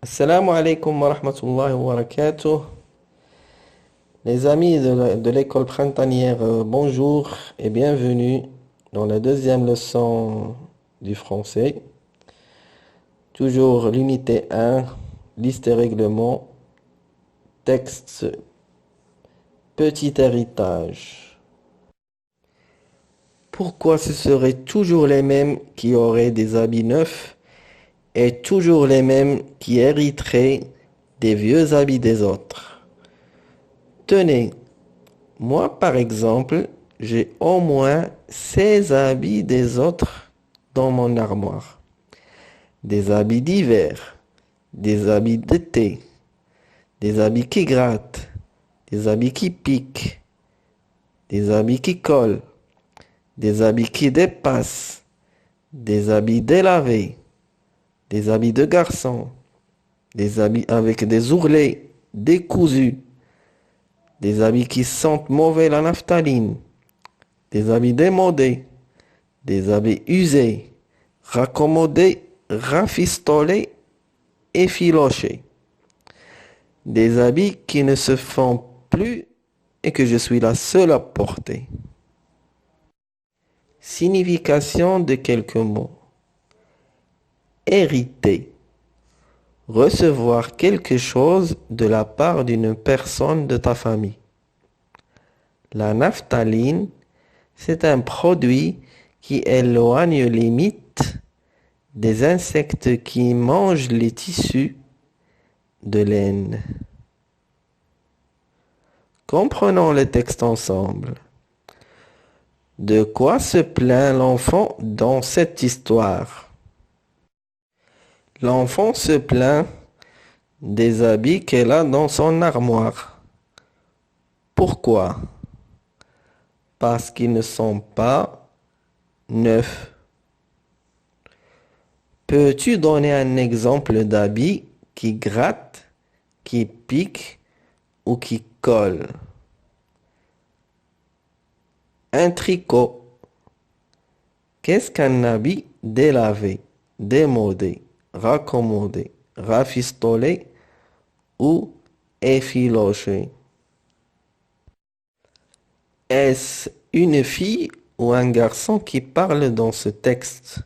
Assalamu alaikum wa rahmatullahi wa barakatuh. Les amis de l'école printanière, bonjour et bienvenue dans la deuxième leçon du français. Toujours l'unité 1, liste et règlement, texte, petit héritage. Pourquoi ce seraient toujours les mêmes qui auraient des habits neufs et toujours les mêmes qui hériteraient des vieux habits des autres? Tenez, moi, par exemple, j'ai au moins 16 habits des autres dans mon armoire. Des habits d'hiver, des habits d'été, des habits qui grattent, des habits qui piquent, des habits qui collent, des habits qui dépassent, des habits délavés, des habits de garçon, des habits avec des ourlets décousus, des habits qui sentent mauvais la naphtaline, des habits démodés, des habits usés, raccommodés, rafistolés, effilochés. Des habits qui ne se font plus et que je suis la seule à porter. Signification de quelques mots. Hériter. Recevoir quelque chose de la part d'une personne de ta famille. La naphtaline, c'est un produit qui éloigne les mythes des insectes qui mangent les tissus de laine. Comprenons le texte ensemble. De quoi se plaint l'enfant dans cette histoire? L'enfant se plaint des habits qu'elle a dans son armoire. Pourquoi? Parce qu'ils ne sont pas neufs. Peux-tu donner un exemple d'habit qui gratte, qui pique ou qui colle? Un tricot. Qu'est-ce qu'un habit délavé, démodé, raccommodé, rafistolé ou effiloché? Est-ce une fille ou un garçon qui parle dans ce texte?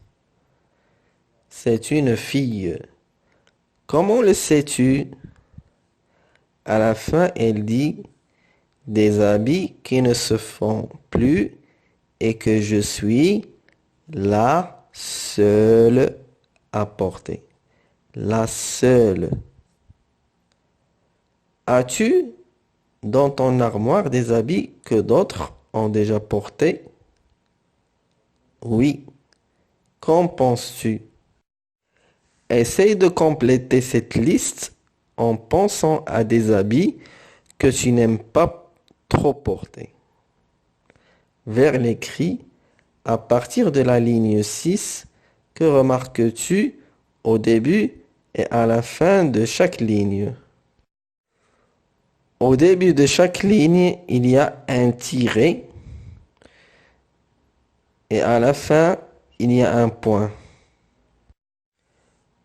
C'est une fille. Comment le sais-tu? À la fin, elle dit des habits qui ne se font plus et que je suis la seule à porter. La seule. As-tu dans ton armoire des habits que d'autres ont déjà portés? Oui. Qu'en penses-tu? Essaye de compléter cette liste en pensant à des habits que tu n'aimes pas trop porter. Vers l'écrit, à partir de la ligne 6, que remarques-tu au début et à la fin de chaque ligne? Au début de chaque ligne, il y a un tiret et à la fin, il y a un point.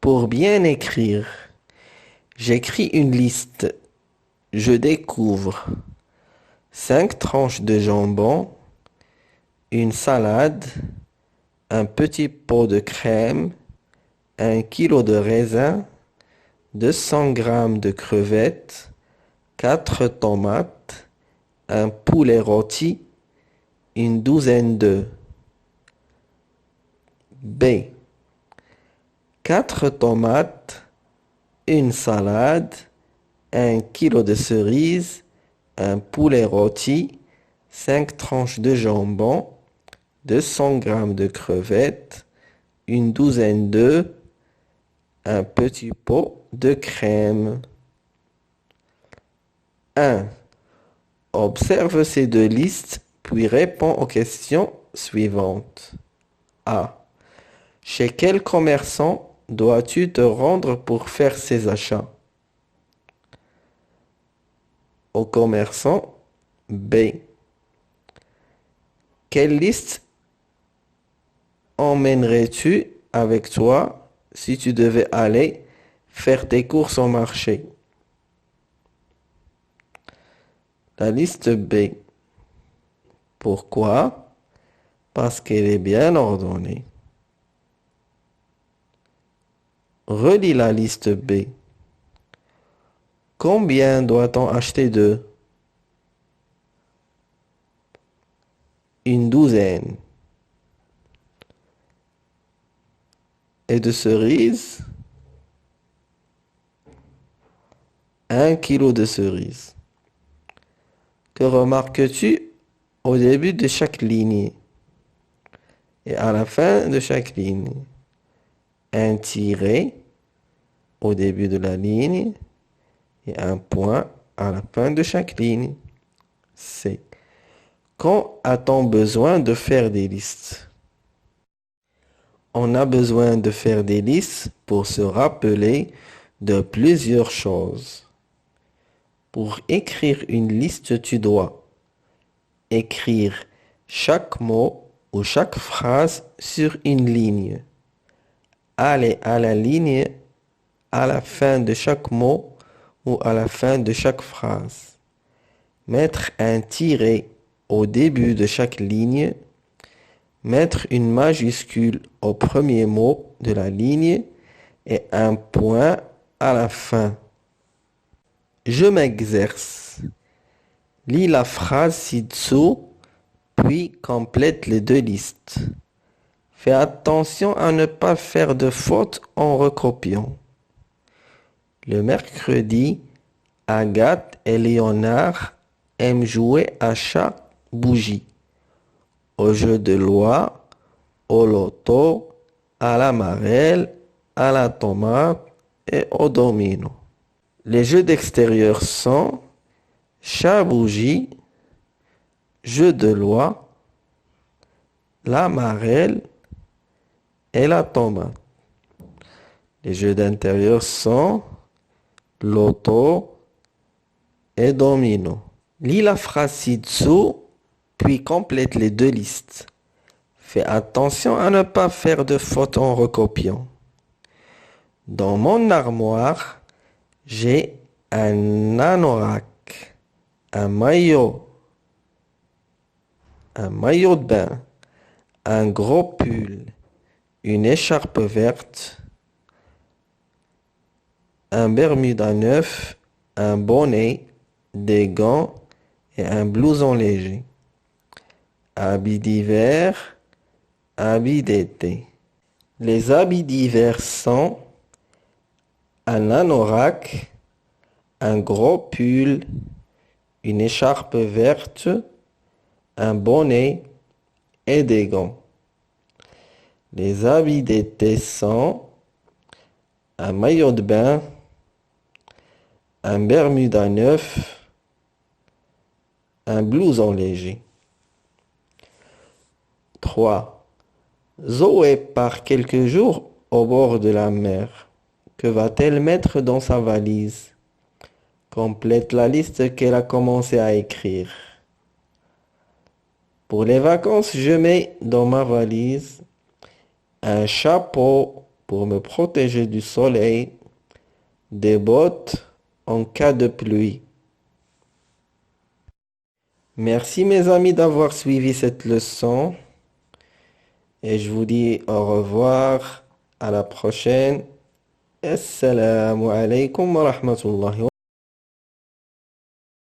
Pour bien écrire, j'écris une liste. Je découvre 5 tranches de jambon, une salade, un petit pot de crème, 1 kilo de raisin, 200 grammes de crevettes, 4 tomates, un poulet rôti, une douzaine d'œufs. B. 4 tomates, une salade, 1 kilo de cerises, un poulet rôti, 5 tranches de jambon, 200 grammes de crevettes, une douzaine d'œufs, un petit pot de crème. 1. Observe ces deux listes, puis réponds aux questions suivantes. A. Chez quel commerçant dois-tu te rendre pour faire ces achats? Au commerçant. B. Quelle liste emmènerais-tu avec toi si tu devais aller faire tes courses au marché. La liste B. Pourquoi? Parce qu'elle est bien ordonnée. Relis la liste B. Combien doit-on acheter de? Une douzaine. Et de cerises? 1 kilo de cerises. Que remarques-tu au début de chaque ligne et à la fin de chaque ligne? Un tiret au début de la ligne et un point à la fin de chaque ligne. C. Quand a-t-on besoin de faire des listes? On a besoin de faire des listes pour se rappeler de plusieurs choses. Pour écrire une liste, tu dois écrire chaque mot ou chaque phrase sur une ligne. Aller à la ligne à la fin de chaque mot ou à la fin de chaque phrase. Mettre un tiret au début de chaque ligne. Mettre une majuscule au premier mot de la ligne et un point à la fin. Je m'exerce. Lis la phrase ci-dessous, puis complète les deux listes. Fais attention à ne pas faire de fautes en recopiant. Le mercredi, Agathe et Léonard aiment jouer à chat bougie, au jeu de loi, au loto, à la marelle, à la tomate et au domino. Les jeux d'extérieur sont chat bougie, jeu de loi, la marelle et la tomate. Les jeux d'intérieur sont loto et domino. Lis la phrase ci-dessous, puis complète les deux listes. Fais attention à ne pas faire de fautes en recopiant. Dans mon armoire, j'ai un anorak, un maillot de bain, un gros pull, une écharpe verte, un bermuda neuf, un bonnet, des gants et un blouson léger. Habits d'hiver, habits d'été. Les habits d'hiver sont un anorak, un gros pull, une écharpe verte, un bonnet et des gants. Les habits d'été sont un maillot de bain, un bermuda neuf, un blouson léger. 3. Zoé part quelques jours au bord de la mer. Que va-t-elle mettre dans sa valise? Complète la liste qu'elle a commencé à écrire. Pour les vacances, je mets dans ma valise un chapeau pour me protéger du soleil, des bottes en cas de pluie. Merci mes amis d'avoir suivi cette leçon et je vous dis au revoir, à la prochaine. Assalamu alaikum wa rahmatullahi wa